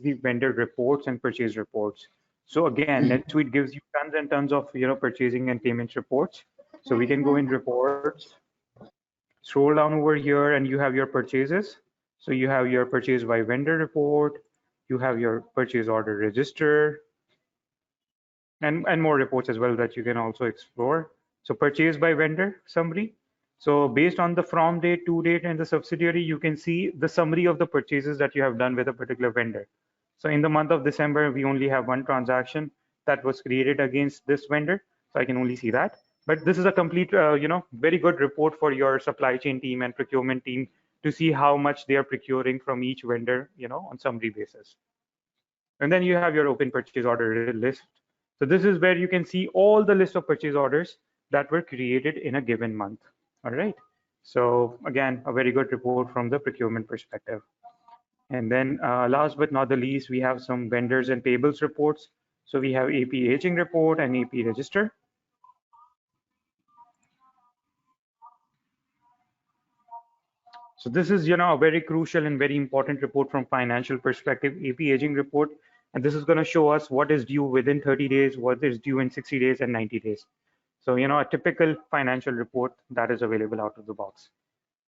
the vendor reports and purchase reports. So again, NetSuite gives you tons and tons of purchasing and payments reports. So we can go in reports, scroll down over here, and you have your purchases. So you have your purchase by vendor report, you have your purchase order register, and more reports as well that you can also explore. So purchase by vendor summary. So based on the from date, to date, and the subsidiary, you can see the summary of the purchases that you have done with a particular vendor. So in the month of December, we only have one transaction that was created against this vendor. So I can only see that. But this is a complete, very good report for your supply chain team and procurement team to see how much they are procuring from each vendor, on summary basis. And then you have your open purchase order list. So this is where you can see all the list of purchase orders that were created in a given month. All right. So again, a very good report from the procurement perspective. And then last but not the least, we have some vendors and payables reports. So we have AP aging report and AP register. So this is, a very crucial and very important report from financial perspective, AP aging report. And this is going to show us what is due within 30 days, what is due in 60 days and 90 days. So, a typical financial report that is available out of the box.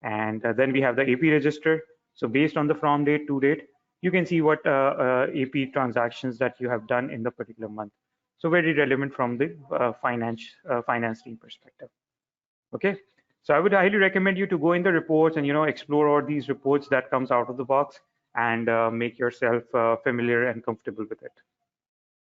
And then we have the AP register. So based on the from date to date, you can see what AP transactions that you have done in the particular month. So very relevant from the finance team perspective. Okay. So I would highly recommend you to go in the reports and explore all these reports that comes out of the box and make yourself familiar and comfortable with it.